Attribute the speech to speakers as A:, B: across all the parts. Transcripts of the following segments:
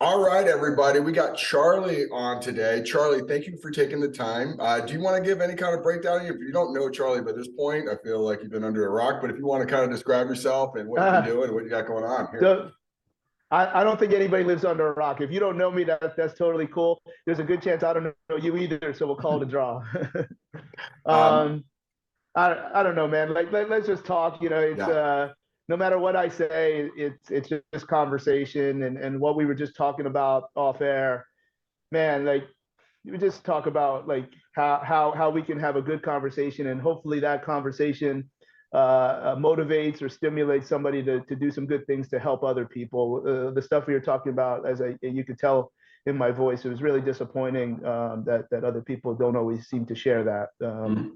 A: All right, everybody. We got Charlie on today. Charlie, thank you for taking the time. Do you want to give any kind of breakdown? If you don't know Charlie by this point, I feel like you've been under a rock. But if you want to kind of describe yourself and what you've been
B: Uh,
A: doing and what you got going on here.
B: so I don't think anybody lives under a rock. If you don't know me, that's totally cool. There's a good chance I don't know you either, so we'll call it a draw.
A: Um,
B: um, I don't know, man. Let's just talk. It's
A: yeah,
B: no matter what I say, it's just conversation and what we were just talking about off air, man. Like you would just talk about like how we can have a good conversation and hopefully that conversation motivates or stimulates somebody to do some good things to help other people. The stuff we were talking about, you could tell in my voice, it was really disappointing that other people don't always seem to share that.
A: mhm,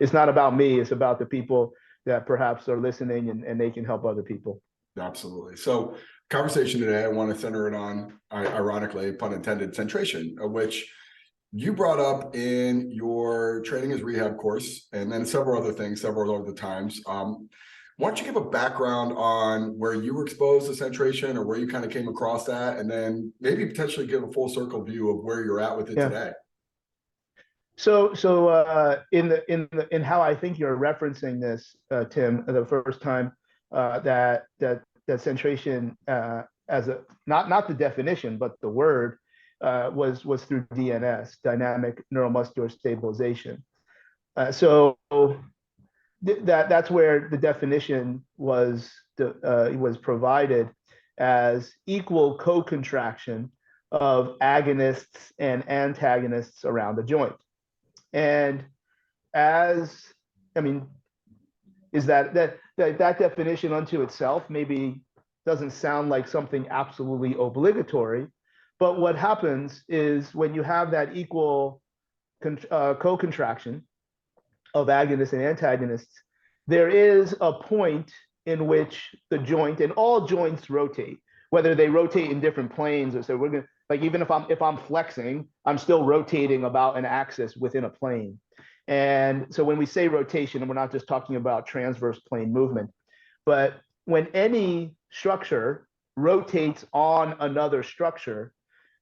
B: It's not about me. It's about the people that perhaps are listening and they can help other people.
A: absolutely. So, conversation today, I want to center it on, ironically, pun intended, centration, which you brought up in your training as rehab course, and then several other things, several other times. Why don't you give a background on where you were exposed to centration or where you kind of came across that, and then maybe potentially give a full circle view of where you're at with it
B: Yeah.
A: today?
B: In how I think you're referencing this, Tim, the first time that centration as a not the definition but the word was through DNS, dynamic neuromuscular stabilization. So that's where the definition was provided as equal co-contraction of agonists and antagonists around the joint. And as I mean, is that definition unto itself maybe doesn't sound like something absolutely obligatory, but what happens is when you have that equal co-contraction of agonists and antagonists, there is a point in which the joint, and all joints rotate, whether they rotate in different planes or so. We're gonna, like, even if I'm flexing, I'm still rotating about an axis within a plane. And so when we say rotation, and we're not just talking about transverse plane movement, but when any structure rotates on another structure,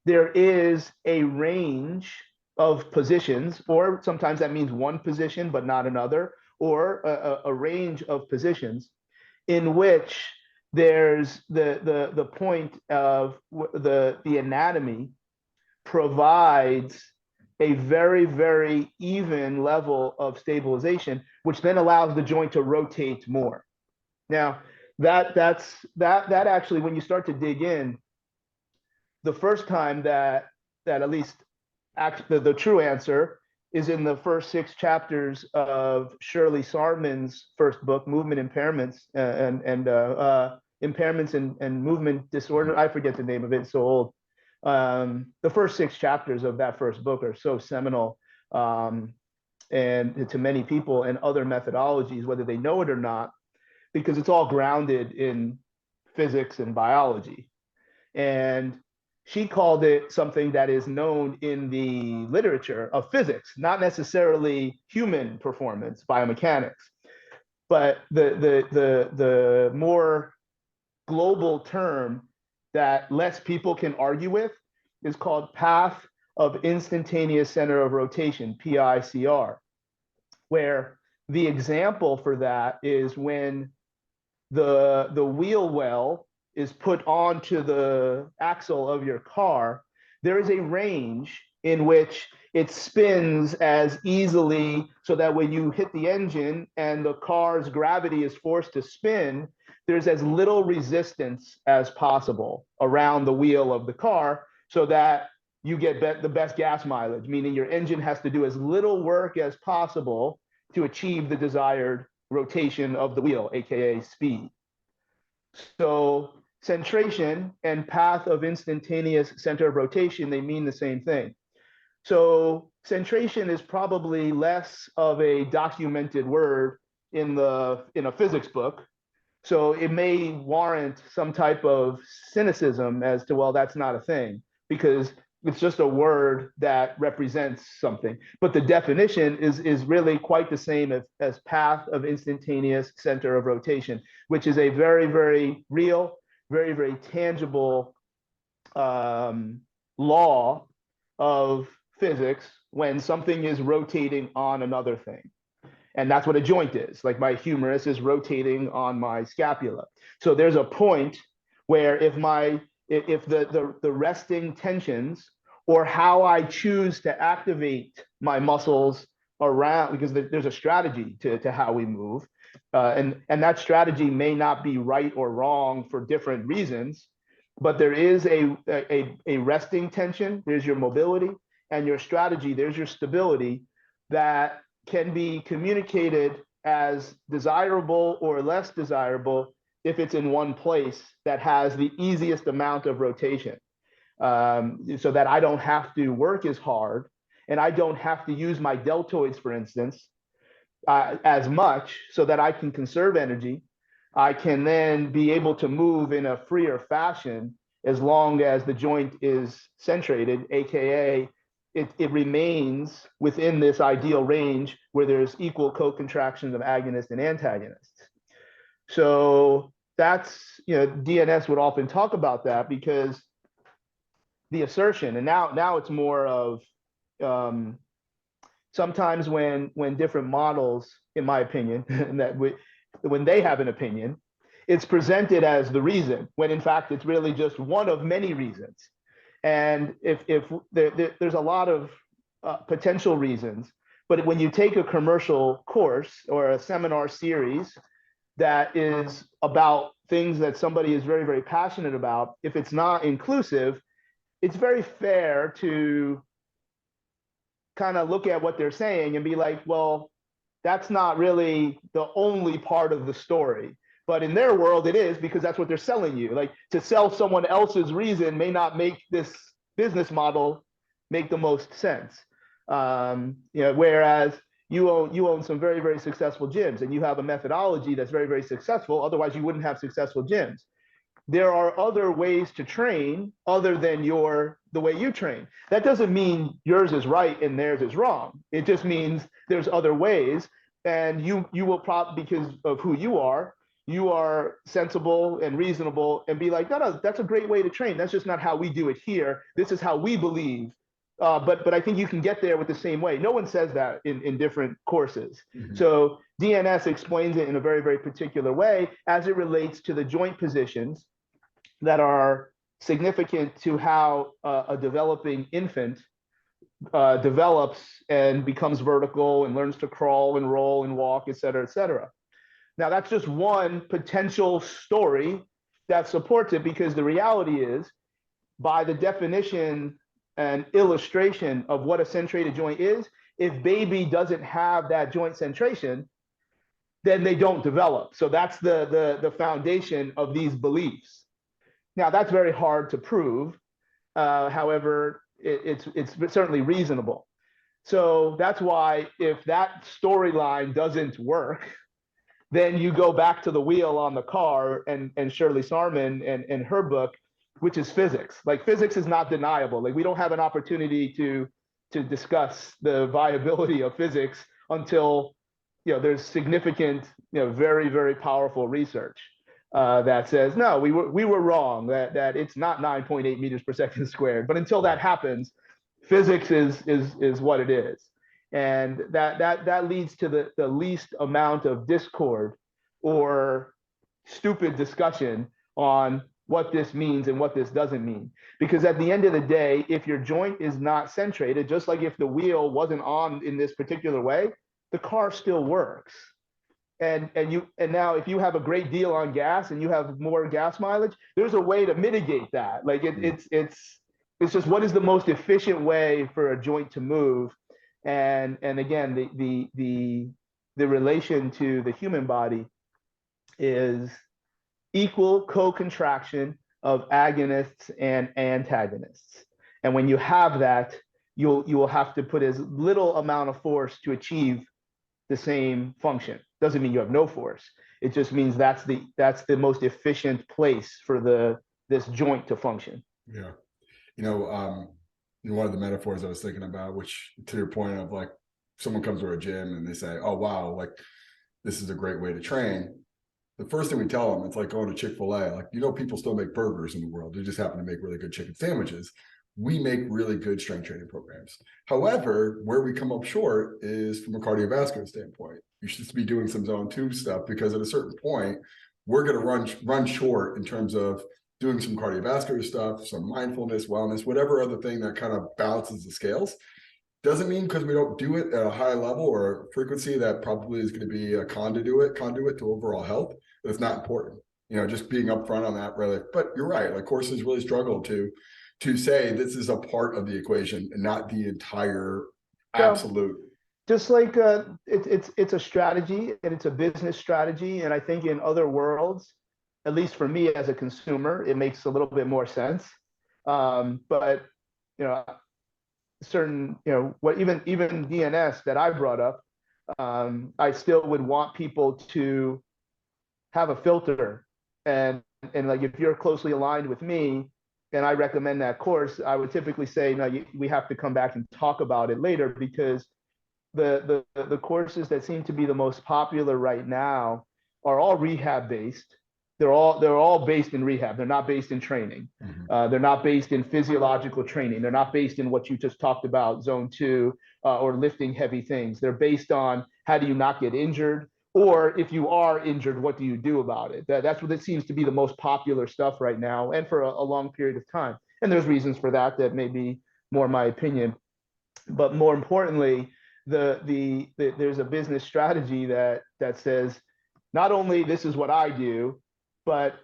B: there is a range of positions, or sometimes that means one position but not another, or a range of positions in which there's the point of the anatomy provides a very, very even level of stabilization, which then allows the joint to rotate more. Now, that actually, when you start to dig in, the first time that at least the true answer is in the first 6 chapters of Shirley Sarman's first book, Movement Impairments and Impairments and Movement Disorder. I forget the name of it, it's so old. The first 6 chapters of that first book are so seminal, and to many people and other methodologies, whether they know it or not, because it's all grounded in physics and biology. And she called it something that is known in the literature of physics, not necessarily human performance, biomechanics, but the more global term that less people can argue with is called path of instantaneous center of rotation, PICR, where the example for that is when the wheel well is put onto the axle of your car, there is a range in which it spins as easily so that when you hit the engine and the car's gravity is forced to spin, there's as little resistance as possible around the wheel of the car so that you get the best gas mileage, meaning your engine has to do as little work as possible to achieve the desired rotation of the wheel, aka speed. So centration and path of instantaneous center of rotation, they mean the same thing. So centration is probably less of a documented word in a physics book. So it may warrant some type of cynicism as to, well, that's not a thing, because it's just a word that represents something. But the definition is really quite the same as path of instantaneous center of rotation, which is a very, very real, very, very tangible law of physics when something is rotating on another thing. And that's what a joint is. Like my humerus is rotating on my scapula. So there's a point where if the resting tensions or how I choose to activate my muscles around, because there's a strategy to how we move, and that strategy may not be right or wrong for different reasons, but there is a resting tension. There's your mobility, and your strategy. There's your stability that can be communicated as desirable or less desirable if it's in one place that has the easiest amount of rotation, so that I don't have to work as hard and I don't have to use my deltoids, for instance, as much, so that I can conserve energy. I can then be able to move in a freer fashion as long as the joint is centrated, AKA it remains within this ideal range where there's equal co-contractions of agonists and antagonists. So that's, DNS would often talk about that because the assertion, and now it's more of sometimes when different models, in my opinion, when they have an opinion, it's presented as the reason, when in fact it's really just one of many reasons. And if there's a lot of potential reasons, but when you take a commercial course or a seminar series that is about things that somebody is very, very passionate about, if it's not inclusive, it's very fair to kind of look at what they're saying and be like, well, that's not really the only part of the story. But in their world, it is, because that's what they're selling you. Like, to sell someone else's reason may not make this business model make the most sense. Whereas you own some very, very successful gyms and you have a methodology that's very, very successful. Otherwise, you wouldn't have successful gyms. There are other ways to train other than the way you train. That doesn't mean yours is right and theirs is wrong. It just means there's other ways, and you will probably, because of who you are sensible and reasonable and be like, no, that's a great way to train. That's just not how we do it here. This is how we believe. But I think you can get there with the same way. No one says that in different courses. Mm-hmm. So DNS explains it in a very, very particular way as it relates to the joint positions that are significant to how a developing infant develops and becomes vertical and learns to crawl and roll and walk, et cetera, et cetera. Now, that's just one potential story that supports it, because the reality is, by the definition and illustration of what a centrated joint is, if baby doesn't have that joint centration, then they don't develop. So that's the foundation of these beliefs. Now, that's very hard to prove. However, it's certainly reasonable. So that's why if that storyline doesn't work, then you go back to the wheel on the car and Shirley Sarman and her book, which is physics. Like, physics is not deniable. Like, we don't have an opportunity to discuss the viability of physics until there's significant, very, very powerful research that says, no, we were wrong, that it's not 9.8 meters per second squared. But until that happens, physics is what it is. And that leads to the least amount of discord or stupid discussion on what this means and what this doesn't mean. Because at the end of the day, if your joint is not centrated, just like if the wheel wasn't on in this particular way, the car still works. And now if you have a great deal on gas and you have more gas mileage, there's a way to mitigate that. Like it's just, what is the most efficient way for a joint to move? And again, the relation to the human body is equal co-contraction of agonists and antagonists. And when you have that, you will have to put as little amount of force to achieve the same function. Doesn't mean you have no force. It just means that's the most efficient place for this joint to function.
A: Yeah. One of the metaphors I was thinking about, which, to your point of, like, someone comes to a gym and they say, oh, wow, like, this is a great way to train. the first thing we tell them, it's like going to Chick-fil-A. Like, people still make burgers in the world. They just happen to make really good chicken sandwiches. We make really good strength training programs. However, where we come up short is from a cardiovascular standpoint. You should be doing some zone 2 stuff, because at a certain point, we're going to run short in terms of doing some cardiovascular stuff, some mindfulness, wellness, whatever other thing that kind of balances the scales. Doesn't mean because we don't do it at a high level or frequency that probably is going to be a conduit to overall health. But it's not important. Just being upfront on that, really. But you're right. Like, courses really struggle to say this is a part of the equation and not the entire absolute.
B: Just like it's a strategy, and it's a business strategy. And I think in other worlds, at least for me as a consumer, it makes a little bit more sense. But certain, what even DNS that I brought up, I still would want people to have a filter, and like, if you're closely aligned with me and I recommend that course, I would typically say, no, we have to come back and talk about it later, because the courses that seem to be the most popular right now are all rehab based. They're all based in rehab. They're not based in training. They're not based in physiological training. They're not based in what you just talked about, zone 2, or lifting heavy things. They're based on how do you not get injured, or if you are injured, what do you do about it? That's what it seems to be the most popular stuff right now, and for a long period of time. And there's reasons for that may be more my opinion. But more importantly, there's a business strategy that says, not only this is what I do, but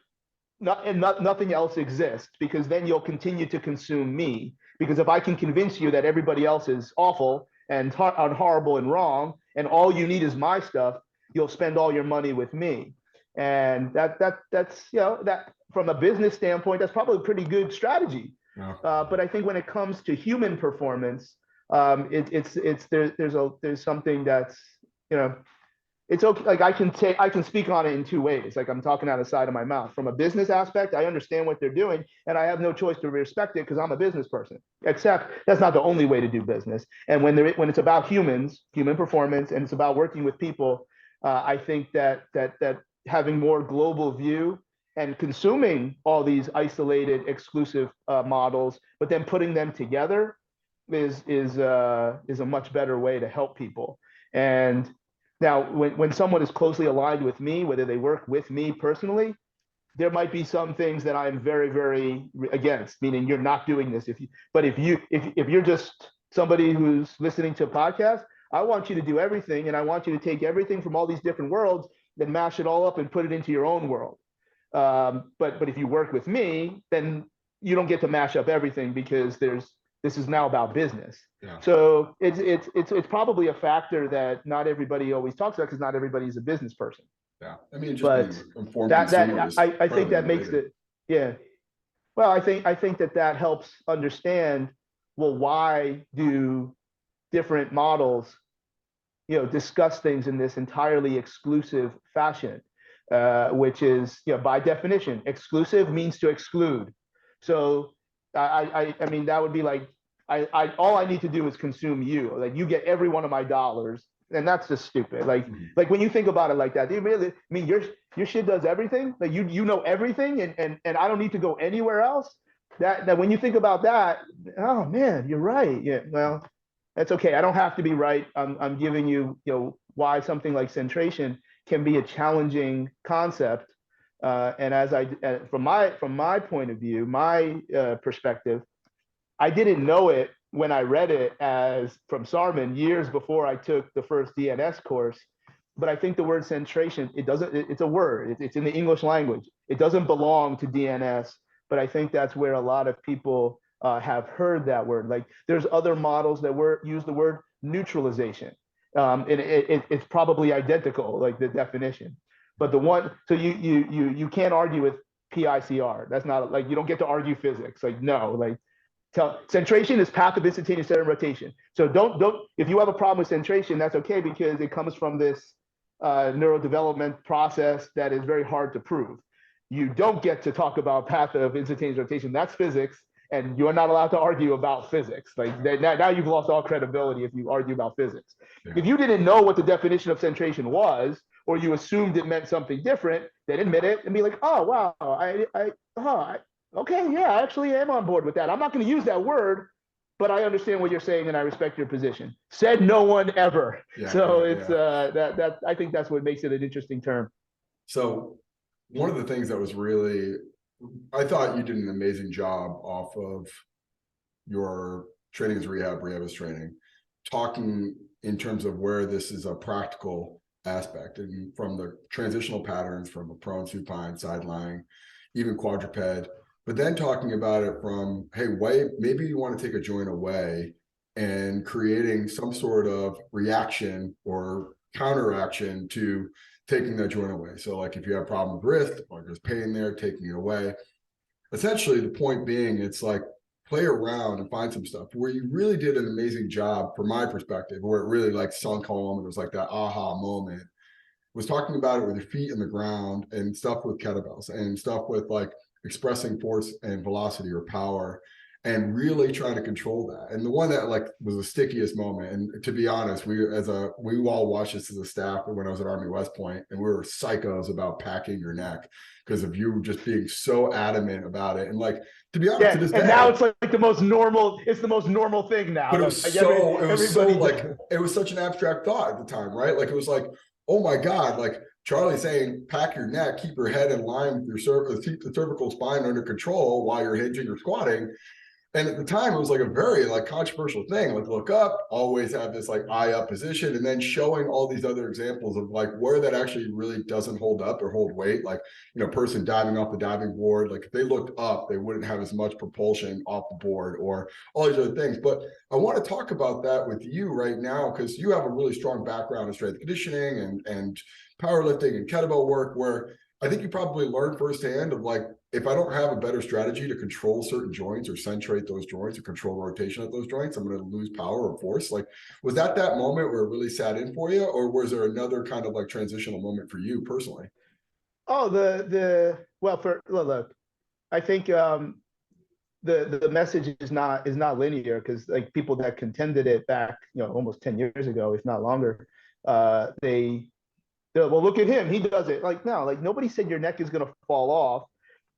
B: nothing else exists, because then you'll continue to consume me. Because if I can convince you that everybody else is awful and horrible and wrong, and all you need is my stuff, you'll spend all your money with me. And that's that from a business standpoint, that's probably a pretty good strategy. Yeah. But I think when it comes to human performance, there's something that's, it's okay. Like, I can speak on it in 2 ways. Like, I'm talking out of the side of my mouth. From a business aspect, I understand what they're doing, and I have no choice to respect it, because I'm a business person. Except that's not the only way to do business. And when it's about human performance, and it's about working with people, I think that having more global view and consuming all these isolated, exclusive models, but then putting them together is a much better way to help people. And now, when someone is closely aligned with me, whether they work with me personally, there might be some things that I'm very, very against, meaning you're not doing this. If you're just somebody who's listening to a podcast, I want you to do everything, and I want you to take everything from all these different worlds, then mash it all up and put it into your own world. But if you work with me, then you don't get to mash up everything, because this is now about business. Yeah. So it's probably a factor that not everybody always talks about, because not everybody's a business person.
A: Yeah, I mean, just informed consumers.
B: I think that makes it. Yeah. Well, I think that helps understand, well, why do different models, discuss things in this entirely exclusive fashion, which is, by definition, exclusive means to exclude. So I mean, that would be like, all I need to do is consume you. Like, you get every one of my dollars, and that's just stupid. Like when you think about it like that, I mean, your shit does everything. Like, you know everything, and I don't need to go anywhere else. That when you think about that, oh man, you're right. Yeah, well, that's okay. I don't have to be right. I'm giving you, why something like centration can be a challenging concept. And from my point of view, my perspective, I didn't know it when I read it from Sarman years before I took the first DNS course. But I think the word centration, it's a word. It's in the English language. It doesn't belong to DNS. But I think that's where a lot of people have heard that word. Like, there's other models that use the word neutralization. And it's probably identical, like the definition. But so you can't argue with PICR. That's not, like, you don't get to argue physics. Like, no, like, centration is path of instantaneous center rotation. So don't if you have a problem with centration, that's okay, because it comes from this neurodevelopment process that is very hard to prove. You don't get to talk about path of instantaneous rotation. That's physics, and you're not allowed to argue about physics. Like, now you've lost all credibility if you argue about physics. Yeah. If you didn't know what the definition of centration was, or you assumed it meant something different, then admit it and be like, oh, wow, okay, yeah, I actually am on board with that. I'm not going to use that word, but I understand what you're saying and I respect your position. Said no one ever.
A: Yeah,
B: So
A: yeah,
B: it's
A: yeah.
B: that I think that's what makes it an interesting term.
A: So one of the things that was really, I thought you did an amazing job off of your training as rehab as training, talking in terms of where this is a practical aspect, and from the transitional patterns from a prone, supine, side lying, even quadruped, but then talking about it from, hey, wait, maybe you want to take a joint away and creating some sort of reaction or counteraction to taking that joint away. So like if you have a problem with wrist, or there's pain there, taking it away. Essentially, the point being, it's like play around and find some stuff where you really did an amazing job from my perspective, where it really like sunk home and it was like that aha moment, was talking about it with your feet in the ground and stuff with kettlebells and stuff with like expressing force and velocity or power, and really trying to control that. And the one that like was the stickiest moment, and to be honest, we all watched this as a staff when I was at Army West Point, and we were psychos about packing your neck because of you just being so adamant about it. And like, to be honest, to this
B: and now
A: day,
B: it's like the most normal. It's the most normal thing now.
A: but
B: Like everybody
A: like, it was such an abstract thought at the time, right? Like it was like, oh my God, like Charlie saying, pack your neck, keep your head in line with your keep the cervical spine under control while you're hinging or squatting. And at the time, it was like a very like controversial thing. Like look up, always have this like eye up position, and then showing all these other examples of like where that actually really doesn't hold up or hold weight. Like, you know, person diving off the diving board, like if they looked up, they wouldn't have as much propulsion off the board or all these other things. But I want to talk about that with you right now, because you have a really strong background in strength conditioning and powerlifting and kettlebell work, where I think you probably learned firsthand of like, if I don't have a better strategy to control certain joints or centrate those joints or control rotation at those joints, I'm going to lose power or force. Like, was that moment where it really sat in for you, or was there another kind of like transitional moment for you personally?
B: Oh, look, I think the message is not linear, because like people that contended it back, almost 10 years ago, if not longer, well, look at him, he does it. Like, no, like nobody said your neck is going to fall off.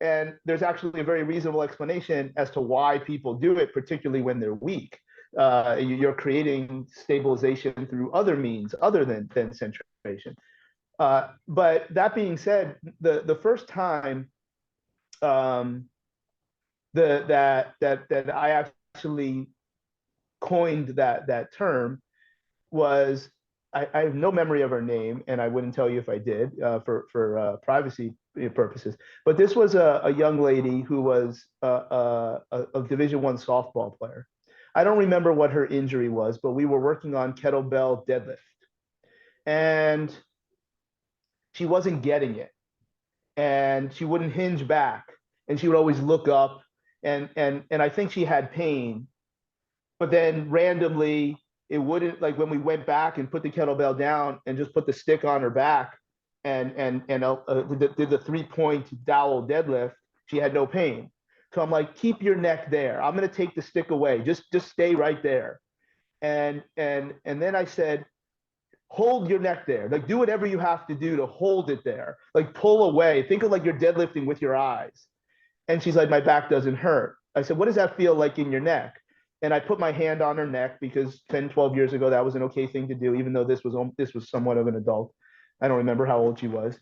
B: And there's actually a very reasonable explanation as to why people do it, particularly when they're weak. You're creating stabilization through other means other than centration. But that being said, the first time that I actually coined that term was, I have no memory of her name, and I wouldn't tell you if I did, for privacy purposes. But this was a young lady who was a Division I softball player. I don't remember what her injury was, but we were working on kettlebell deadlift, and she wasn't getting it, and she wouldn't hinge back, and she would always look up, and I think she had pain, but then randomly it wouldn't, like when we went back and put the kettlebell down and just put the stick on her back and did the 3-point dowel deadlift, she had no pain. So I'm like, keep your neck there. I'm going to take the stick away. Just stay right there. And then I said, hold your neck there. Like, do whatever you have to do to hold it there. Like, pull away. Think of like you're deadlifting with your eyes. And she's like, my back doesn't hurt. I said, what does that feel like in your neck? And I put my hand on her neck, because 10, 12 years ago, that was an okay thing to do, even though this was somewhat of an adult. I don't remember how old she was.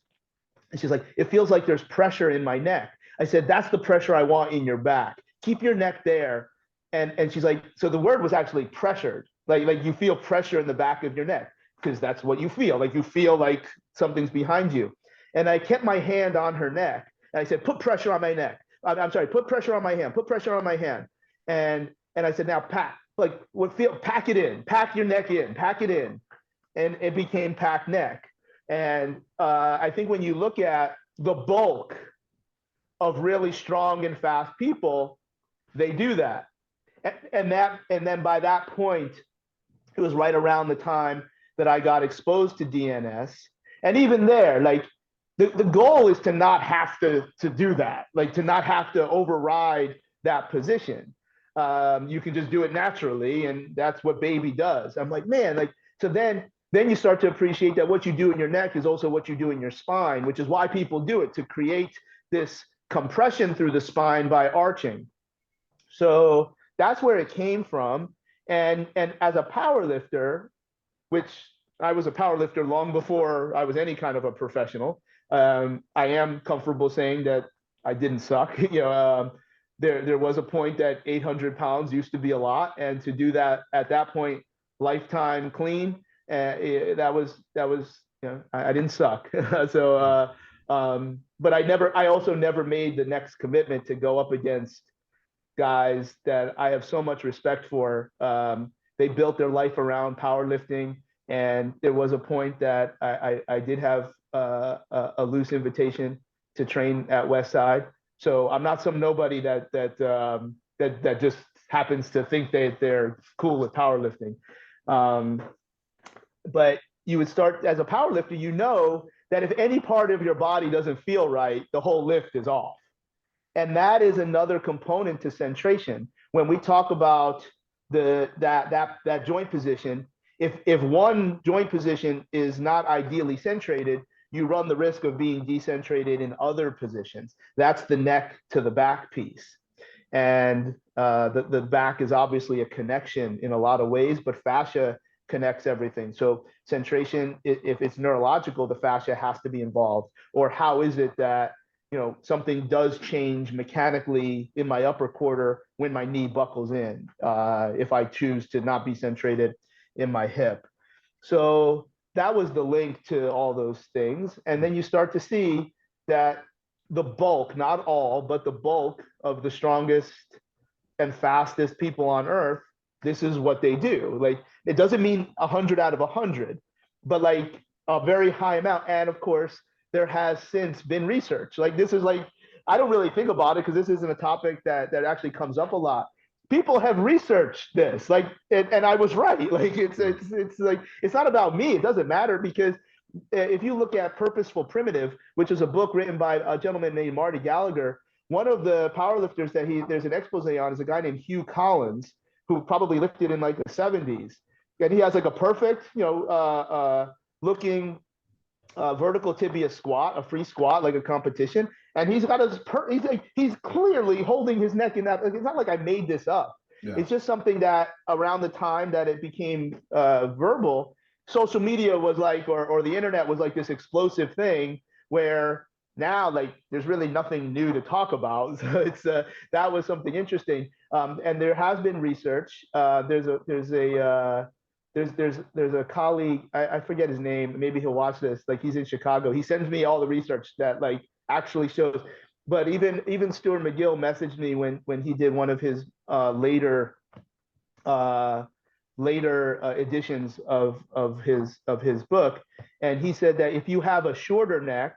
B: And she's like, it feels like there's pressure in my neck. I said, that's the pressure I want in your back. Keep your neck there. And she's like, so the word was actually pressured. Like you feel pressure in the back of your neck, because that's what you feel. Like you feel like something's behind you. And I kept my hand on her neck. And I said, put pressure on my neck. I'm sorry, put pressure on my hand. Put pressure on my hand. And I said, now pack, pack it in, pack your neck in, pack it in. And it became pack neck. And I think when you look at the bulk of really strong and fast people, they do that. And then by that point, it was right around the time that I got exposed to DNS. And even there, like the goal is to not have to do that, like to not have to override that position. You can just do it naturally, and that's what baby does. I'm like, man, like, so then then you start to appreciate that what you do in your neck is also what you do in your spine, which is why people do it, to create this compression through the spine by arching. So that's where it came from. And as a power lifter, which I was a power lifter long before I was any kind of a professional, I am comfortable saying that I didn't suck. There was a point that 800 pounds used to be a lot, and to do that at that point, lifetime clean, that was I didn't suck. So, but I also never made the next commitment to go up against guys that I have so much respect for. They built their life around powerlifting, and there was a point that I did have a loose invitation to train at Westside. So I'm not some nobody that just happens to think that they're cool with powerlifting. But you would start as a powerlifter, you know that if any part of your body doesn't feel right, the whole lift is off. And that is another component to centration. When we talk about that joint position, if one joint position is not ideally centrated, you run the risk of being decentrated in other positions. That's the neck to the back piece. And the back is obviously a connection in a lot of ways, but fascia connects everything. So centration, if it's neurological, the fascia has to be involved. Or how is it that something does change mechanically in my upper quarter when my knee buckles in, if I choose to not be centrated in my hip. So that was the link to all those things. And then you start to see that the bulk, not all, but the bulk of the strongest and fastest people on earth, this is what they do. Like, it doesn't mean 100 out of 100, but like a very high amount. And of course, there has since been research. Like, this is like, I don't really think about it because this isn't a topic that actually comes up a lot. People have researched this, like, and I was right. Like, it's like, it's not about me. It doesn't matter, because if you look at Purposeful Primitive, which is a book written by a gentleman named Marty Gallagher, one of the powerlifters that there's an expose on is a guy named Hugh Collins, who probably lifted in like the 70s. And he has like a perfect, looking vertical tibia squat, a free squat, like a competition. And he's got he's clearly holding his neck in that. It's not like I made this up. Yeah. It's just something that around the time that it became verbal, social media was like, or the internet was like this explosive thing where now, like, there's really nothing new to talk about. So it's that was something interesting. And there has been research. There's a colleague, I forget his name, maybe he'll watch this, like, he's in Chicago. He sends me all the research that like actually shows, but even Stuart McGill messaged me when he did one of his later editions of his book, and he said that if you have a shorter neck,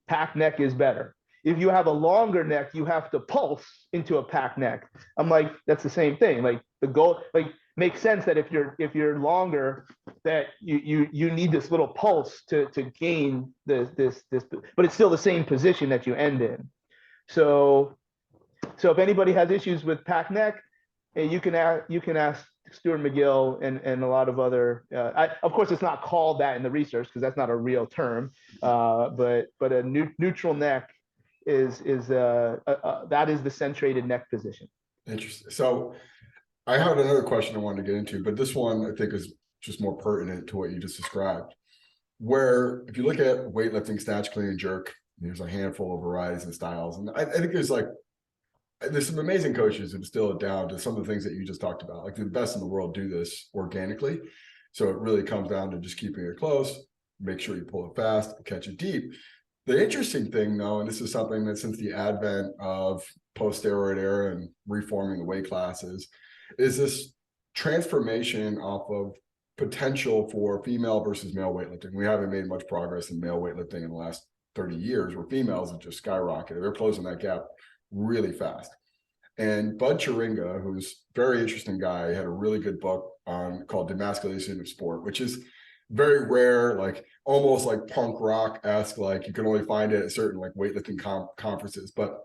B: pack neck is better. If you have a longer neck, you have to pulse into a pack neck. I'm like, that's the same thing. Like, the goal, like, makes sense that if you're longer, that you need this little pulse to gain this, but it's still the same position that you end in. So if anybody has issues with pack neck, you can ask Stuart McGill and a lot of other. Of course, it's not called that in the research because that's not a real term. But a neutral neck is that is the centrated neck position.
A: Interesting. So I had another question I wanted to get into, but this one I think is just more pertinent to what you just described. Where if you look at weightlifting, snatch, clean, and jerk, there's a handful of varieties and styles, and I think there's some amazing coaches who distill it down to some of the things that you just talked about. Like, the best in the world do this organically. So it really comes down to just keeping it close, make sure you pull it fast, catch it deep. The interesting thing, though, and this is something that since the advent of post-steroid era and reforming the weight classes, is this transformation off of potential for female versus male weightlifting. We haven't made much progress in male weightlifting in the last 30 years, where females have just skyrocketed. They're closing that gap really fast. And Bud Chiringa, who's a very interesting guy, had a really good book called Demasculation of Sport, which is very rare, like almost like punk rock-esque, like you can only find it at certain like weightlifting conferences. But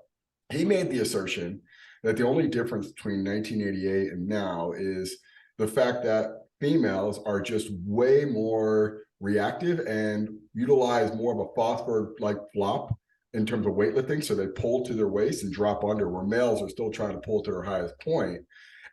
A: he made the assertion that the only difference between 1988 and now is the fact that females are just way more reactive and utilize more of a phosphor like flop in terms of weightlifting. So they pull to their waist and drop under, where males are still trying to pull to their highest point.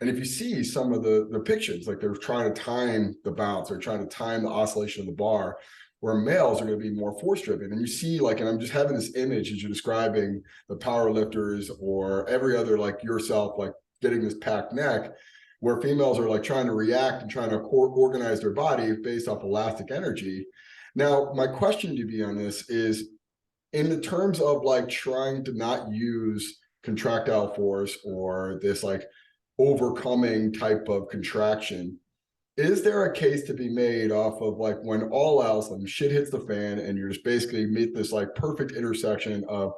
A: And if you see some of the pictures, like they're trying to time the bounce, they're trying to time the oscillation of the bar, where males are going to be more force driven. And you see, like, and I'm just having this image as you're describing the power lifters or every other, like yourself, like getting this packed neck, where females are like trying to react and trying to organize their body based off elastic energy. Now, my question to be on this is, in the terms of like trying to not use contractile force or this like overcoming type of contraction, is there a case to be made off of like when all else, like shit hits the fan and you're just basically meet this like perfect intersection of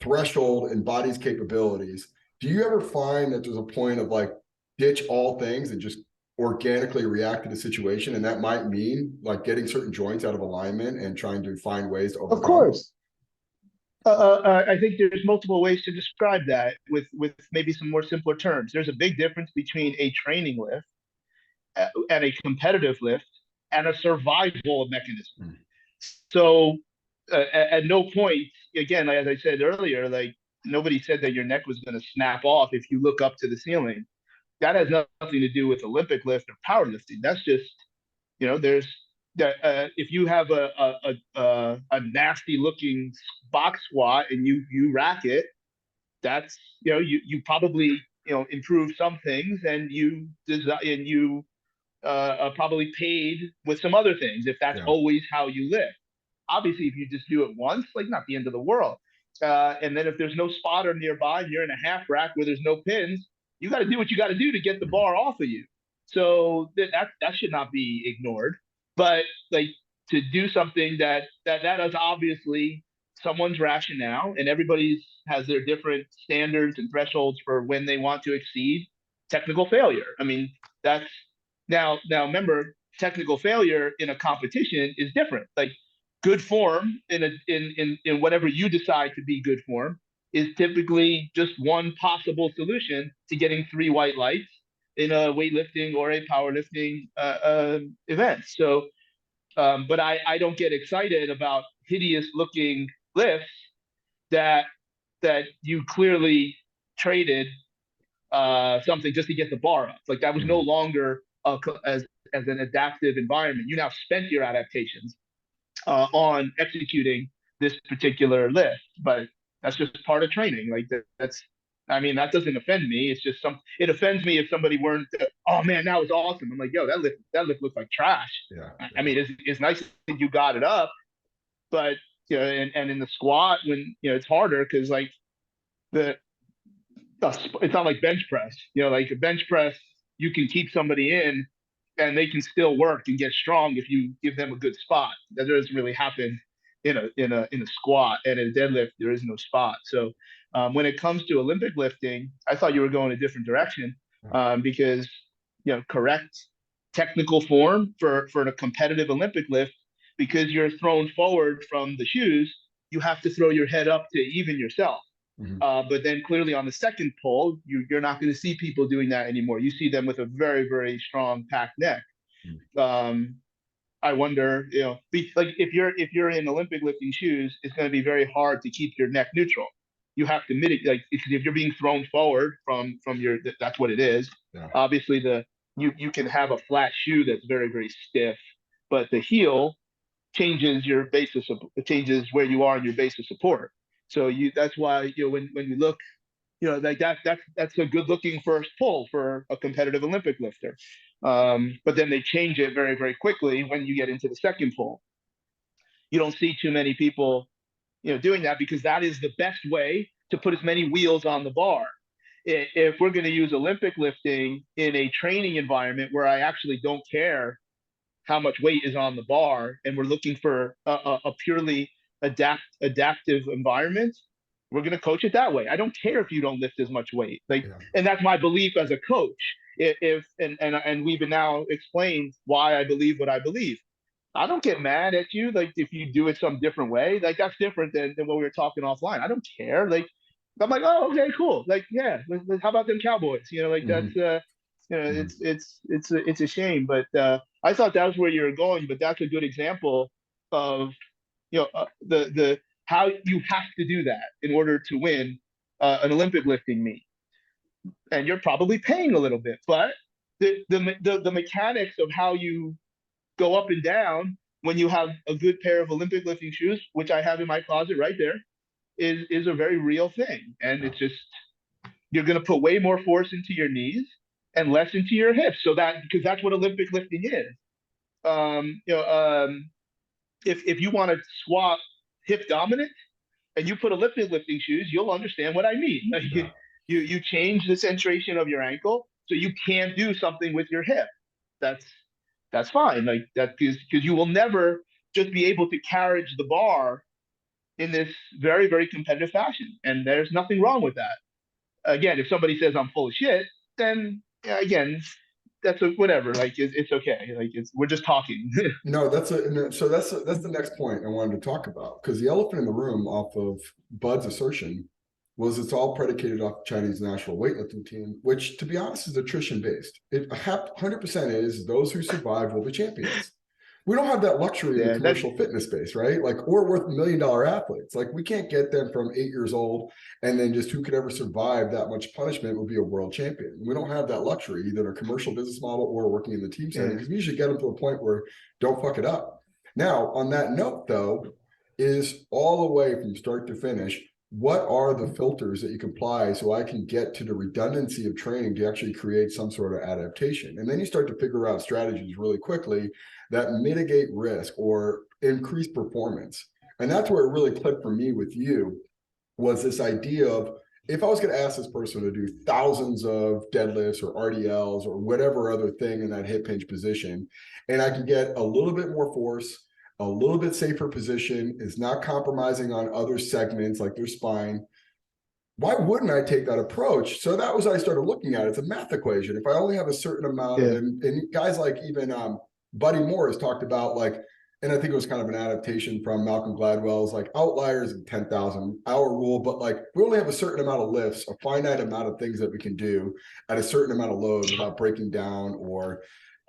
A: threshold and body's capabilities? Do you ever find that there's a point of like ditch all things and just organically react to the situation? And that might mean like getting certain joints out of alignment and trying to find ways to overcome.
B: Of course. I think there's multiple ways to describe that with maybe some more simpler terms. There's a big difference between a training lift and a competitive lift and a survival mechanism. So at no point, again, as I said earlier, like nobody said that your neck was going to snap off if you look up to the ceiling. That has nothing to do with Olympic lift or powerlifting. That's just, there's if you have a nasty looking box squat and you rack it, that's you probably improve some things and you probably paid with some other things if that's always how you lift. Obviously, if you just do it once, like not the end of the world. And then if there's no spotter nearby and you're in a half rack where there's no pins, you got to do what you got to do to get the bar off of you. So that should not be ignored. But like to do something that is obviously someone's rationale, and everybody has their different standards and thresholds for when they want to exceed technical failure. I mean, that's now remember, technical failure in a competition is different. Like good form in whatever you decide to be good form is typically just one possible solution to getting 3 white lights in a weightlifting or a powerlifting event. So, but I don't get excited about hideous looking lifts that you clearly traded something just to get the bar up. Like that was no longer as an adaptive environment. You now spent your adaptations on executing this particular lift, but that's just part of training. Like that's, I mean, that doesn't offend me. It's just it offends me if somebody weren't, oh man, that was awesome. I'm like, yo, that lift looked like trash.
A: Yeah.
B: I mean, it's nice that you got it up, but and in the squat when it's harder because like it's not like bench press. Like a bench press, you can keep somebody in and they can still work and get strong if you give them a good spot. That doesn't really happen in a squat, and in a deadlift there is no spot. So when it comes to Olympic lifting, I thought you were going a different direction because correct technical form for a competitive Olympic lift, because you're thrown forward from the shoes, you have to throw your head up to even yourself. But then clearly on the second pull, you're not going to see people doing that anymore. You see them with a very, very strong packed neck. I wonder, like if you're in Olympic lifting shoes, it's going to be very hard to keep your neck neutral. You have to mitigate, like if you're being thrown forward from your, that's what it is.
A: Yeah.
B: Obviously, you can have a flat shoe that's very, very stiff, but the heel changes your basis of, it changes where you are in your base of support. So that's why when you look, like that's a good looking first pull for a competitive Olympic lifter. But then they change it very, very quickly when you get into the second pull. You don't see too many people doing that, because that is the best way to put as many wheels on the bar. If we're going to use Olympic lifting in a training environment where I actually don't care how much weight is on the bar, and we're looking for a purely adaptive environment, we're going to coach it that way. I don't care if you don't lift as much weight. And that's my belief as a coach. And we've now explained why I believe what I believe. I don't get mad at you, like if you do it some different way. Like that's different than what we were talking offline. I don't care. Like I'm like, oh, okay, cool. Like, yeah, how about them Cowboys? Like that's
A: Mhm.
B: it's a shame. But I thought that was where you were going. But that's a good example of the how you have to do that in order to win an Olympic lifting meet, and you're probably paying a little bit, but the mechanics of how you go up and down when you have a good pair of Olympic lifting shoes, which I have in my closet right there, is a very real thing, and
A: Yeah.
B: it's just you're going to put way more force into your knees and less into your hips, so that because that's what Olympic lifting is. Um, you know, um, if you want to squat hip dominant and you put Olympic lifting shoes, you'll understand what I mean. Like
A: Yeah.
B: you change the centration of your ankle, so you can't do something with your hip. That's that's fine. Like that is because you will never just be able to carriage the bar in this very competitive fashion, and there's nothing wrong with that. Again, if somebody says I'm full of shit, then yeah, again, that's a, whatever. Like it's okay. Like we're just talking.
A: No, so that's the next point I wanted to talk about because the elephant in the room off of Bud's assertion was it's all predicated off the Chinese national weightlifting team, which to be honest is attrition based. It 100% is those who survive will be champions. We don't have that luxury in the
B: Yeah, that
A: commercial fitness space, right? Like, or worth $1 million athletes. Like, we can't get them from 8 years old and then just who could ever survive that much punishment would be a world champion. We don't have that luxury, either in a commercial business model or working in the team setting,
B: yeah.
A: because we usually get them to a point where don't fuck it up. Now, on that note, though, is all the way from start to finish, what are the filters that you can apply so I can get to the redundancy of training to actually create some sort of adaptation? And then you start to figure out strategies really quickly that mitigate risk or increase performance. And that's where it really clicked for me with you was this idea of if I was going to ask this person to do thousands of deadlifts or RDLs or whatever other thing in that hip hinge position, and I can get a little bit more force, a little bit safer position, is not compromising on other segments like their spine, why wouldn't I take that approach? So that was I started looking at it. It's a math equation. If I only have a certain amount of,
B: Yeah.
A: and guys like even Buddy Moore has talked about like, and I think it was kind of an adaptation from Malcolm Gladwell's like outliers and 10,000 hour rule, but like we only have a certain amount of lifts, a finite amount of things that we can do at a certain amount of load without breaking down or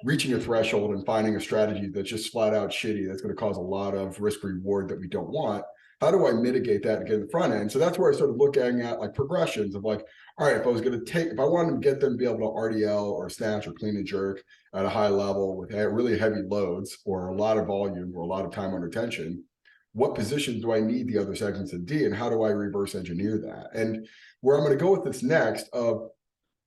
A: reaching a threshold and finding a strategy that's just flat out shitty. That's going to cause a lot of risk reward that we don't want. How do I mitigate that and get in the front end? So that's where I started looking at like progressions of like, all right, if I was going to take, if I wanted to get them to be able to RDL or snatch or clean and jerk at a high level with really heavy loads or a lot of volume or a lot of time under tension, what positions do I need the other segments to D and how do I reverse engineer that? And where I'm going to go with this next of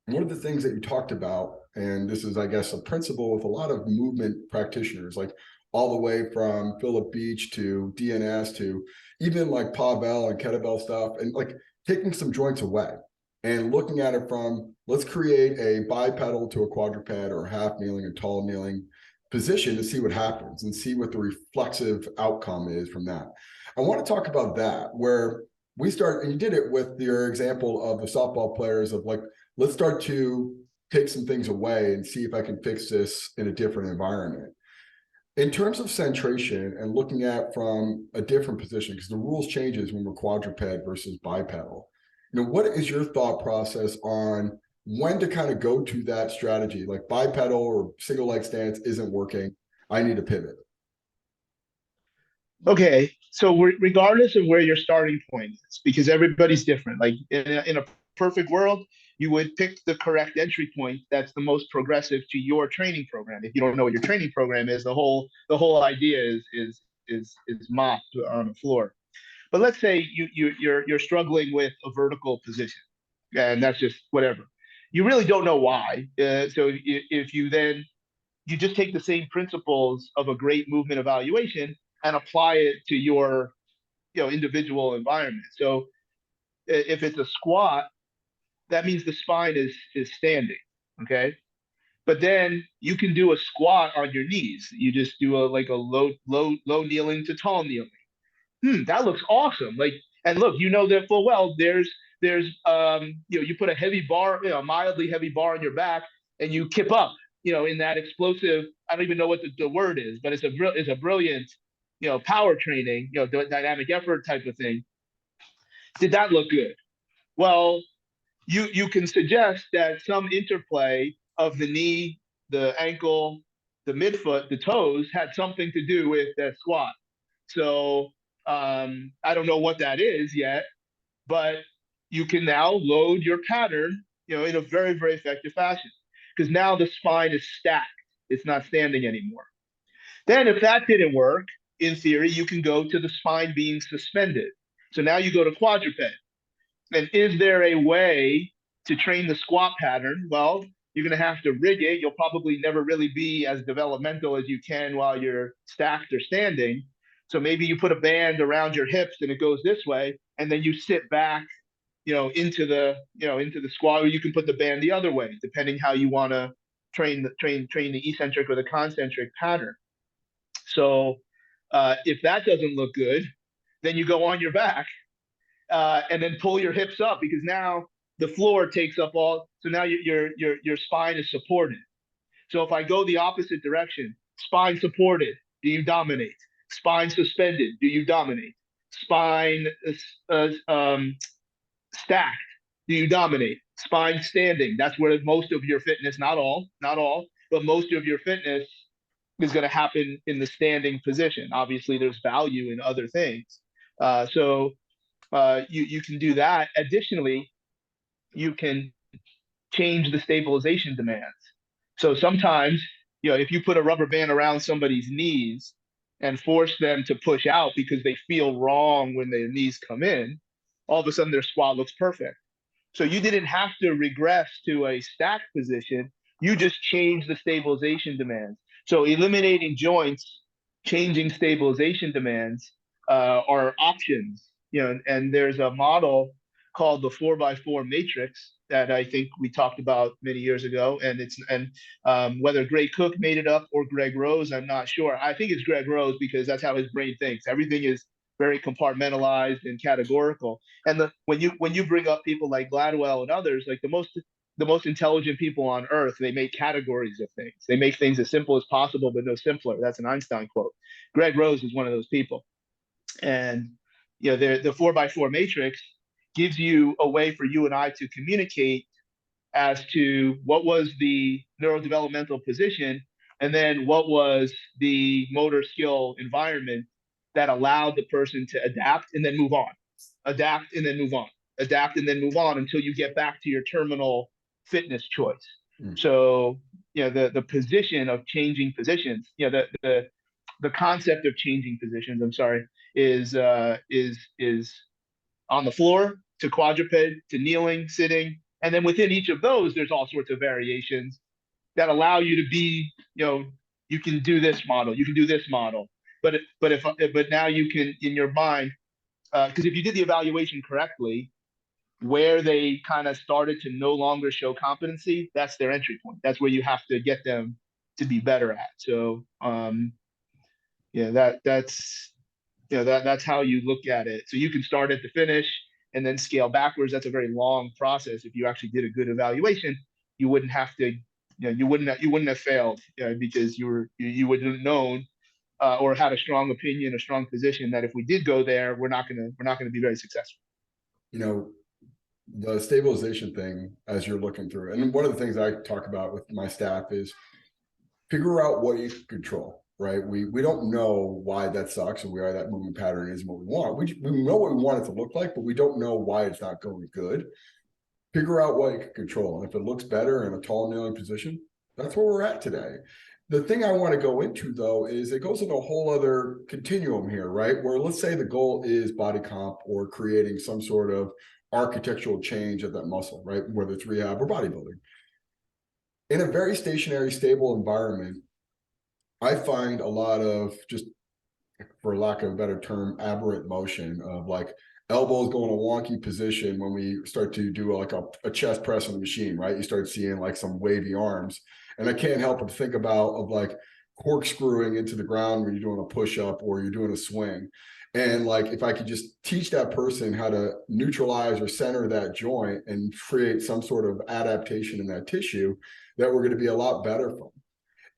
A: one of the things that you talked about, and this is, I guess, a principle with a lot of movement practitioners, like all the way from Philip Beach to DNS to even like Pavel and kettlebell stuff, and like taking some joints away and looking at it from let's create a bipedal to a quadruped or a half kneeling and tall kneeling position to see what happens and see what the reflexive outcome is from that. I want to talk about that where we start, and you did it with your example of the softball players of like, let's start to take some things away and see if I can fix this in a different environment. In terms of centration and looking at from a different position, because the rules changes when we're quadruped versus bipedal. What is your thought process on when to kind of go to that strategy? Like bipedal or single leg stance isn't working. I need to pivot.
B: Okay, so regardless of where your starting point is, because everybody's different. Like in a perfect world, you would pick the correct entry point that's the most progressive to your training program. If you don't know what your training program is, the whole idea is mopped on the floor. But let's say you're struggling with a vertical position, and that's just whatever. You really don't know why. So if you then you just take the same principles of a great movement evaluation and apply it to your individual environment. So if it's a squat, that means the spine is standing. Okay. But then you can do a squat on your knees. You just do a like a low kneeling to tall kneeling. That looks awesome. Like, and look, you know that full well. There's you put a heavy bar, mildly heavy bar on your back, and you kip up, in that explosive. I don't even know what the word is, but it's a brilliant, power training, dynamic effort type of thing. Did that look good? Well, you can suggest that some interplay of the knee, the ankle, the midfoot, the toes had something to do with that squat. So I don't know what that is yet, but you can now load your pattern, in a very, very effective fashion, because now the spine is stacked. It's not standing anymore. Then if that didn't work, in theory, you can go to the spine being suspended. So now you go to quadruped. And is there a way to train the squat pattern? Well, you're going to have to rig it. You'll probably never really be as developmental as you can while you're stacked or standing. So maybe you put a band around your hips and it goes this way, and then you sit back, into the squat, or you can put the band the other way, depending how you want to train the eccentric or the concentric pattern. So if that doesn't look good, then you go on your back and then pull your hips up, because now the floor takes up all. So now your spine is supported. So if I go the opposite direction, spine supported, do you dominate? Spine suspended, do you dominate? Spine stacked, do you dominate? Spine standing, that's where most of your fitness, not all, but most of your fitness is going to happen in the standing position. Obviously, there's value in other things. You can do that. Additionally, you can change the stabilization demands. So sometimes, if you put a rubber band around somebody's knees and force them to push out because they feel wrong when their knees come in, all of a sudden their squat looks perfect. So you didn't have to regress to a stacked position. You just changed the stabilization demands. So eliminating joints, changing stabilization demands are options. And there's a model called the 4x4 matrix that I think we talked about many years ago. And whether Gray Cook made it up or Greg Rose, I'm not sure. I think it's Greg Rose, because that's how his brain thinks. Everything is very compartmentalized and categorical. And when you bring up people like Gladwell and others, like the most intelligent people on earth, they make categories of things. They make things as simple as possible, but no simpler. That's an Einstein quote. Greg Rose is one of those people. And the 4x4 matrix gives you a way for you and I to communicate as to what was the neurodevelopmental position, and then what was the motor skill environment that allowed the person to adapt and then move on, adapt and then move on, adapt and then move on, until you get back to your terminal fitness choice. So, the position of changing positions, the concept of changing positions, I'm sorry, is on the floor to quadruped to kneeling, sitting. And then within each of those, there's all sorts of variations that allow you to be, you can do this model, you can do this model. But now you can, in your mind, because if you did the evaluation correctly, where they kind of started to no longer show competency, that's their entry point. That's where you have to get them to be better at. So that's how you look at it. So you can start at the finish and then scale backwards. That's a very long process. If you actually did a good evaluation, you wouldn't have to, you wouldn't have failed, because you would have known or had a strong opinion, a strong position that if we did go there, we're not gonna be very successful.
A: The stabilization thing, as you're looking through, and one of the things I talk about with my staff is figure out what you can control. Right, we don't know why that sucks and why that movement pattern isn't what we want. We know what we want it to look like, but we don't know why it's not going good. Figure out what you can control, and if it looks better in a tall kneeling position, that's where we're at today. The thing I want to go into, though, is it goes into a whole other continuum here, right? Where let's say the goal is body comp or creating some sort of architectural change of that muscle, right? Whether it's rehab or bodybuilding. In a very stationary, stable environment, I find a lot of, just for lack of a better term, aberrant motion of like elbows go in a wonky position when we start to do like a chest press on the machine, right? You start seeing like some wavy arms. And I can't help but think about of like corkscrewing into the ground when you're doing a push-up or you're doing a swing. And like, if I could just teach that person how to neutralize or center that joint and create some sort of adaptation in that tissue, that we're going to be a lot better from.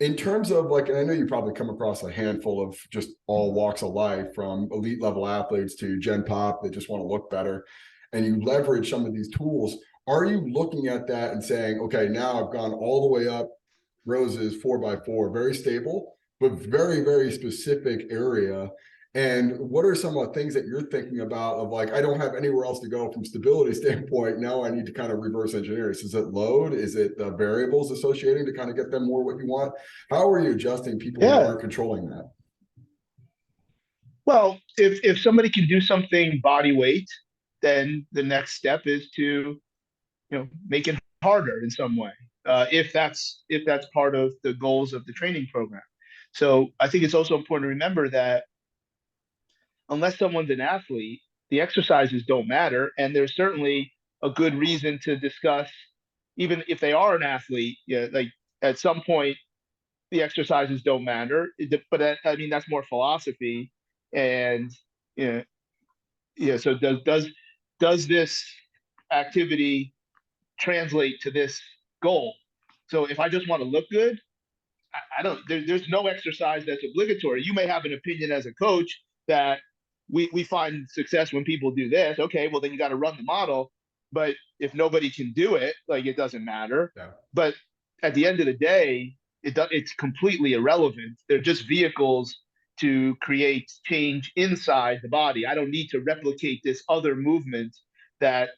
A: In terms of like, and I know you probably come across a handful of just all walks of life, from elite level athletes to Gen Pop that just want to look better, and you leverage some of these tools. are you looking at that and saying, okay, now I've gone all the way up roses 4x4, very stable, but very, very specific area. And what are some of the things that you're thinking about of like, I don't have anywhere else to go from stability standpoint. Now I need to kind of reverse engineer. Is it load? Is it the variables associating to kind of get them more what you want? How are you adjusting people who
B: Yeah.
A: aren't controlling that?
B: Well, if somebody can do something body weight, then the next step is to make it harder in some way. If that's part of the goals of the training program. So I think it's also important to remember that unless someone's an athlete, the exercises don't matter, and there's certainly a good reason to discuss, even if they are an athlete. Yeah, like at some point the exercises don't matter. But I mean that's more philosophy, and you know, yeah. So does this activity translate to this goal? So if I just want to look good, I don't. There's no exercise that's obligatory. You may have an opinion as a coach that we find success when people do this. Okay, well then you got to run the model. But if nobody can do it, like it doesn't matter.
A: Yeah.
B: But at the end of the day, it's completely irrelevant. They're just vehicles to create change inside the body. I don't need to replicate this other movement that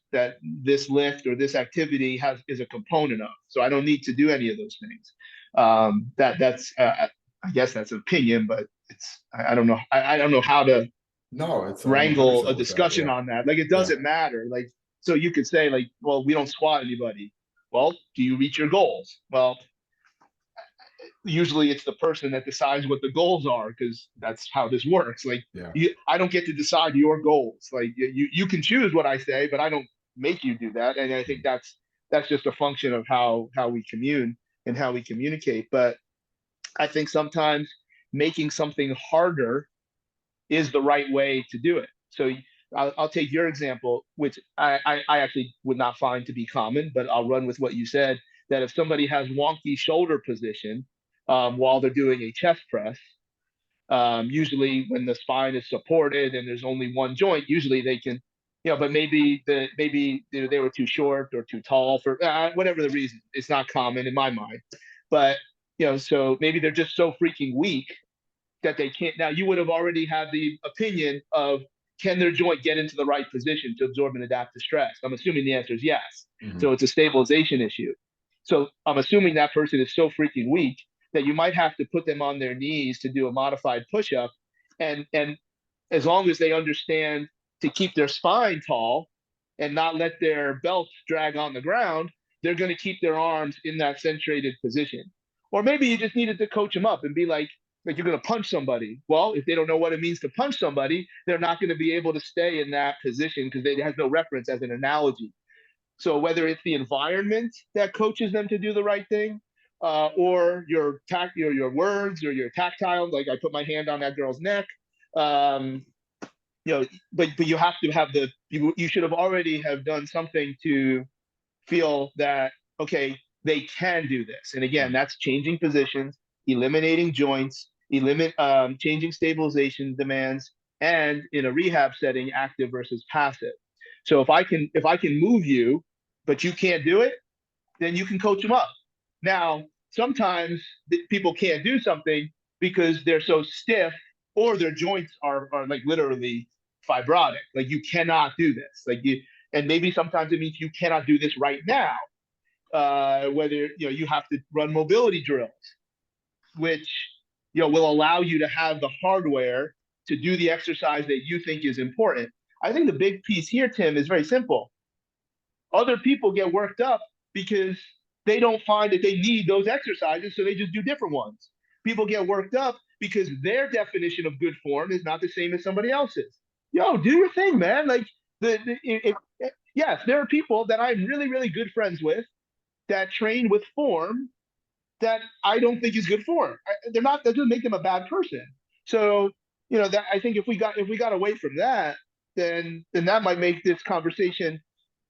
B: this lift or this activity is a component of. So I don't need to do any of those things. That's I guess that's an opinion, but I don't know. I don't know how to
A: No, it's I'm
B: wrangle
A: 100%
B: a
A: with that.
B: discussion
A: Yeah.
B: on that. Like it
A: Yeah.
B: doesn't matter. Like so you could say like, well, we don't squat anybody. Well, do you reach your goals? Well, usually it's the person that decides what the goals are because that's how this works. Like
A: Yeah.
B: I don't get to decide your goals. Like you can choose what I say, but I don't make you do that. And I think that's just a function of how we commune and how we communicate. But I think sometimes making something harder is the right way to do it. So I'll take your example, which I actually would not find to be common, but I'll run with what you said. That if somebody has wonky shoulder position while they're doing a chest press, usually when the spine is supported and there's only one joint, usually they can, but maybe they were too short or too tall for whatever the reason. It's not common in my mind, but so maybe they're just so freaking weak that they can't. Now you would have already had the opinion of can their joint get into the right position to absorb and adapt to stress? I'm assuming the answer is yes.
A: Mm-hmm.
B: So it's a stabilization issue. So I'm assuming that person is so freaking weak that you might have to put them on their knees to do a modified push-up. And as long as they understand to keep their spine tall and not let their belt drag on the ground, they're going to keep their arms in that centrated position. Or maybe you just needed to coach them up and be like you're going to punch somebody. Well, if they don't know what it means to punch somebody, they're not going to be able to stay in that position because they have no reference as an analogy. So whether it's the environment that coaches them to do the right thing, or your words or your tactile, like I put my hand on that girl's neck, um, but you have to have you should have already have done something to feel that okay, they can do this. And again, that's changing positions, eliminating joints, changing stabilization demands, and in a rehab setting, active versus passive. So if I can move you, but you can't do it, then you can coach them up. Now, sometimes people can't do something because they're so stiff or their joints are like literally fibrotic. Like you cannot do this. And maybe sometimes it means you cannot do this right now. Whether you have to run mobility drills, which will allow you to have the hardware to do the exercise that you think is important. I think the big piece here, Tim, is very simple. Other people get worked up because they don't find that they need those exercises, so they just do different ones. People get worked up because their definition of good form is not the same as somebody else's. Do your thing, man. Like yes, there are people that I'm really, really good friends with that train with form that I don't think is good form. They're not. That doesn't make them a bad person. So that I think if we got away from that, then that might make this conversation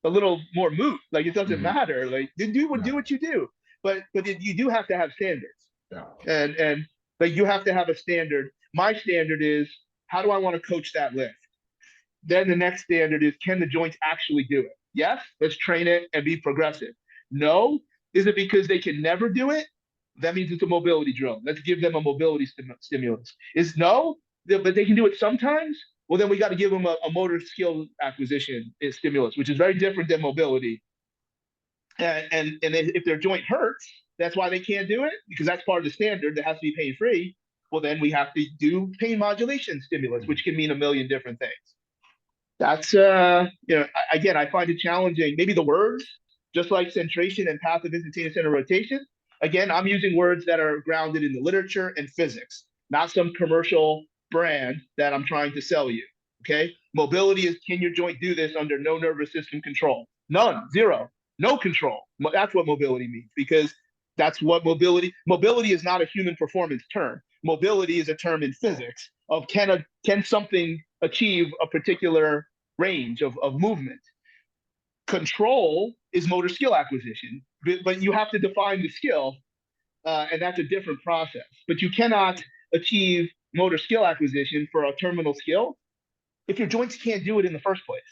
B: a little more moot. Like it doesn't matter. Like do what you do, but you do have to have standards.
A: Yeah.
B: And like you have to have a standard. My standard is how do I want to coach that lift? Then the next standard is can the joints actually do it? Yes, let's train it and be progressive. No, is it because they can never do it? That means it's a mobility drill. Let's give them a mobility stimulus. Is no, but they can do it sometimes. Well, then we got to give them a motor skill acquisition stimulus, which is very different than mobility. And if their joint hurts, that's why they can't do it, because that's part of the standard that has to be pain free. Well, then we have to do pain modulation stimulus, which can mean a million different things. That's again, I find it challenging. Maybe the words, just like centration and path of instantaneous center rotation. Again, I'm using words that are grounded in the literature and physics, not some commercial brand that I'm trying to sell you. Okay, mobility is, can your joint do this under no nervous system control? None, zero, no control. That's what mobility means, because that's what mobility is not a human performance term. Mobility is a term in physics of can something achieve a particular range of movement. Control is motor skill acquisition, but you have to define the skill, and that's a different process. But you cannot achieve motor skill acquisition for a terminal skill if your joints can't do it in the first place.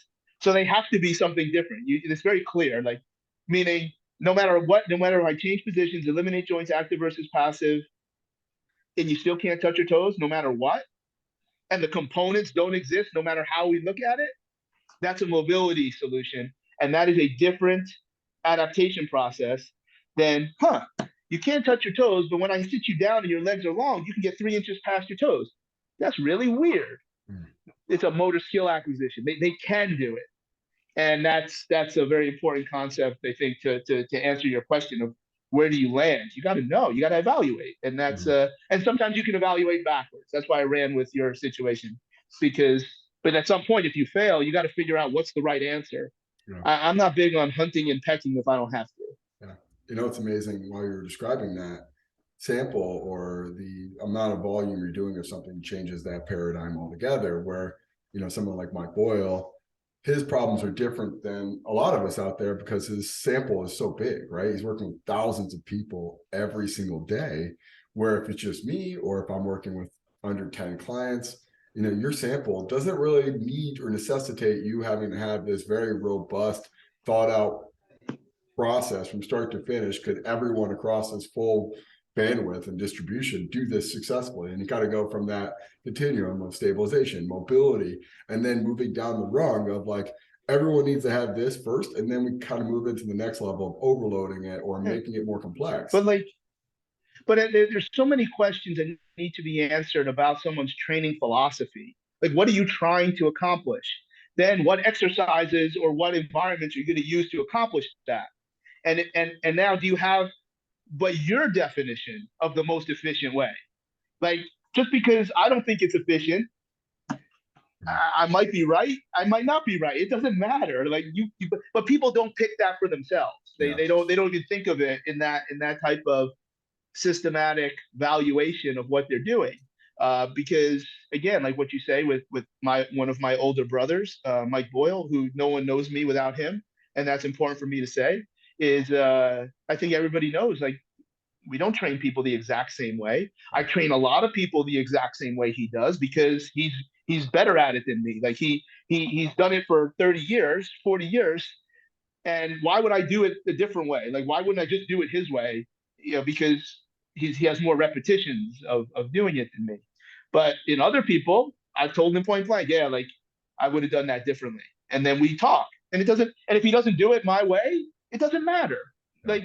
B: So they have to be something different. It's very clear, like, meaning no matter what, no matter if I change positions, eliminate joints, active versus passive, and you still can't touch your toes, no matter what, and the components don't exist, no matter how we look at it, that's a mobility solution. And that is a different adaptation process than, you can't touch your toes, but when I sit you down and your legs are long, you can get 3 inches past your toes. That's really weird. It's a motor skill acquisition. They can do it. And that's a very important concept, I think, to answer your question of where do you land. You got to know, you got to evaluate. And that's and sometimes you can evaluate backwards. That's why I ran with your situation, because but at some point, if you fail, you got to figure out what's the right answer. Yeah. I'm not big on hunting and pecking if I don't have to.
A: Yeah. You know, it's amazing while you're describing that, sample or the amount of volume you're doing of something changes that paradigm altogether, where, you know, someone like Mike Boyle, his problems are different than a lot of us out there because his sample is so big, right? He's working with thousands of people every single day, where if it's just me or if I'm working with under 10 clients, you know, your sample doesn't really need or necessitate you having to have this very robust, thought out process from start to finish. Could everyone across this full bandwidth and distribution do this successfully? And you got to go from that continuum of stabilization, mobility, and then moving down the rung of like, everyone needs to have this first, and then we kind of move into the next level of overloading it or making it more complex.
B: But there's so many questions that need to be answered about someone's training philosophy. Like, what are you trying to accomplish? Then what exercises or what environments are you going to use to accomplish that? And now, do you have but your definition of the most efficient way? Like, just because I don't think it's efficient, I might be right, I might not be right. It doesn't matter. Like but people don't pick that for themselves. They don't even think of it in that type of systematic valuation of what they're doing. Because again, like what you say with one of my older brothers, Mike Boyle, who no one knows me without him, and that's important for me to say, is I think everybody knows, like, we don't train people the exact same way. I train a lot of people the exact same way he does because he's better at it than me. Like he's done it for 30 years, 40 years. And why would I do it a different way? Like, why wouldn't I just do it his way? You know, because he has more repetitions of doing it than me. But in other people, I've told him point blank, yeah, like, I would have done that differently. And then we talk. And if he doesn't do it my way, it doesn't matter. Like,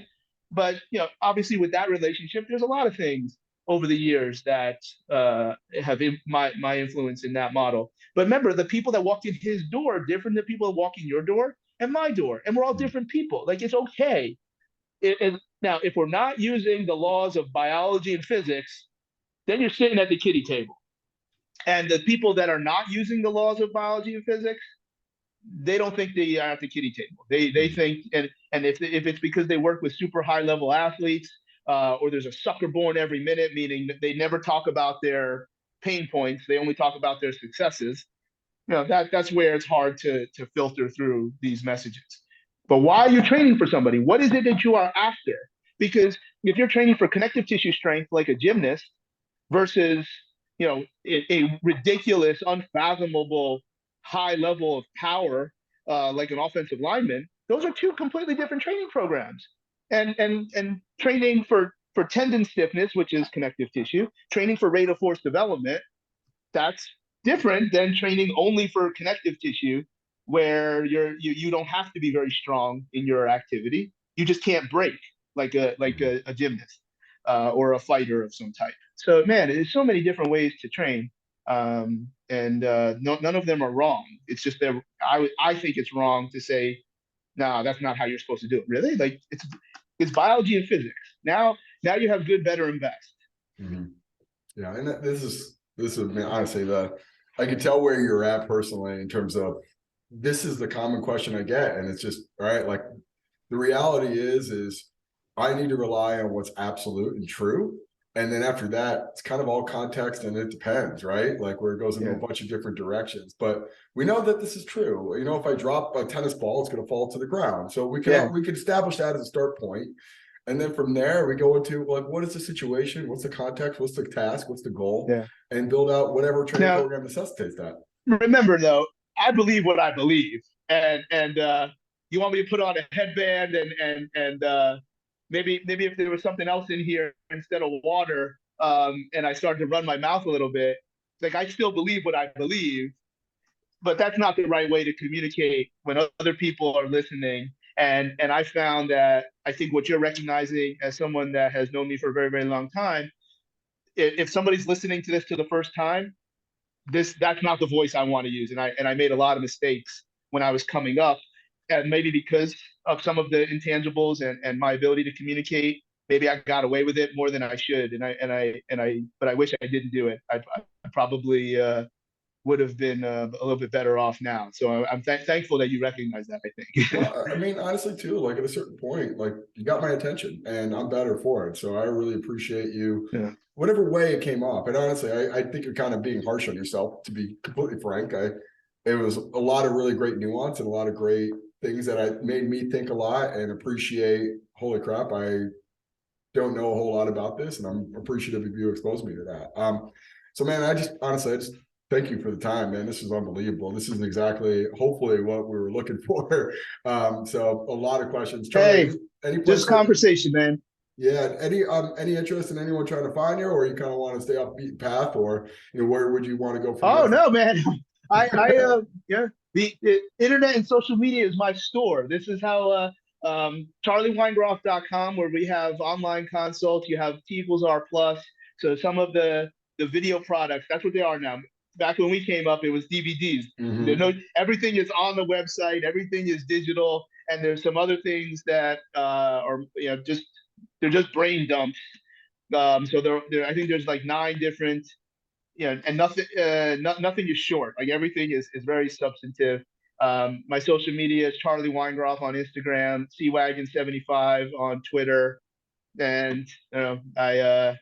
B: but you know, obviously with that relationship, there's a lot of things over the years that have my influence in that model. But remember, the people that walk in his door are different than people that walk in your door and my door, and we're all different people. Like, it's okay. Now, if we're not using the laws of biology and physics, then you're sitting at the kiddie table. And the people that are not using the laws of biology and physics, they don't think they are at the kiddie table. They think, and if it's because they work with super high level athletes, or there's a sucker born every minute, meaning they never talk about their pain points, they only talk about their successes. You know, that's where it's hard to filter through these messages. But why are you training for somebody? What is it that you are after? Because if you're training for connective tissue strength like a gymnast versus, you know, a ridiculous, unfathomable high level of power like an offensive lineman, those are two completely different training programs. And training for tendon stiffness, which is connective tissue, training for rate of force development, that's different than training only for connective tissue, where you don't have to be very strong in your activity. You just can't break like a gymnast or a fighter of some type. So man, there's so many different ways to train, and none of them are wrong. It's just that I think it's wrong to say, no, that's not how you're supposed to do it. Really, like it's biology and physics. Now you have good, better, and best.
A: Mm-hmm. Yeah, and this is I mean, honestly, I can tell where you're at personally in terms of this is the common question I get, and it's just right. Like the reality is I need to rely on what's absolute and true, and then after that, it's kind of all context and it depends, right? Like where it goes into a bunch of different directions. But we know that this is true. You know, if I drop a tennis ball, it's going to fall to the ground. So we can establish that as a start point. And then from there, we go into like, what is the situation? What's the context? What's the task? What's the goal?
B: Yeah.
A: And build out whatever training program necessitates that.
B: Remember, though, I believe what I believe, and you want me to put on a headband and maybe if there was something else in here instead of water, and I started to run my mouth a little bit, like I still believe what I believe, but that's not the right way to communicate when other people are listening. And I found that I think what you're recognizing as someone that has known me for a very, very long time, if somebody's listening to this for the first time, that's not the voice I want to use. And I made a lot of mistakes when I was coming up, and maybe because of some of the intangibles and my ability to communicate, maybe I got away with it more than I should. But I wish I didn't do it. I probably would have been a little bit better off now. So I'm thankful that you recognize that, I think.
A: Well, I mean, honestly, too, like at a certain point, like you got my attention and I'm better for it. So I really appreciate you, whatever way it came off. And honestly, I think you're kind of being harsh on yourself, to be completely frank. It was a lot of really great nuance and a lot of great things that made me think a lot and appreciate, holy crap, I don't know a whole lot about this. And I'm appreciative of you exposing me to that. So man, I just thank you for the time, man. This is unbelievable. This is exactly, hopefully, what we were looking for. So a lot of questions.
B: Charlie, hey, just conversation, man.
A: Yeah. Any interest in anyone trying to find you, or you kind of want to stay off the beaten path, or where would you want to go from
B: there? No, man. The internet and social media is my store. This is how CharlieWeingroff.com, where we have online consults. You have T equals R plus. So some of the video products, that's what they are now. Back when we came up, it was DVDs. Mm-hmm. Everything is on the website. Everything is digital, and there's some other things that are they're just brain dumps. So I think there's like 9 different, and nothing is short. Like everything is very substantive. My social media is Charlie Weingroff on Instagram, CWagon75 on Twitter, and I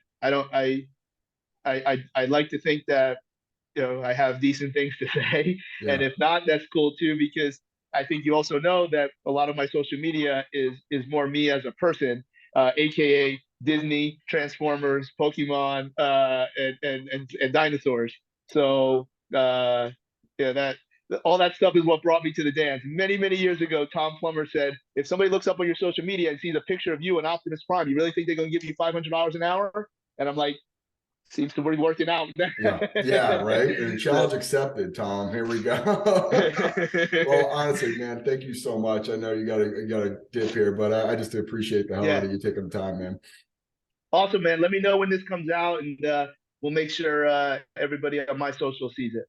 B: like to think that I have decent things to say, and if not, that's cool too, because I think you also know that a lot of my social media is more me as a person, aka Disney, Transformers, Pokemon, and dinosaurs. So that all that stuff is what brought me to the dance. Many years ago, Tom Plummer said, if somebody looks up on your social media and sees a picture of you and Optimus Prime, you really think they're going to give you $500 an hour? And I'm like, seems to be working out.
A: yeah, right. And challenge accepted, Tom. Here we go. Well, honestly, man, thank you so much. I know you gotta dip here, but I just appreciate the hell out of you taking the time, man.
B: Awesome, man. Let me know when this comes out, and we'll make sure everybody on my social sees it.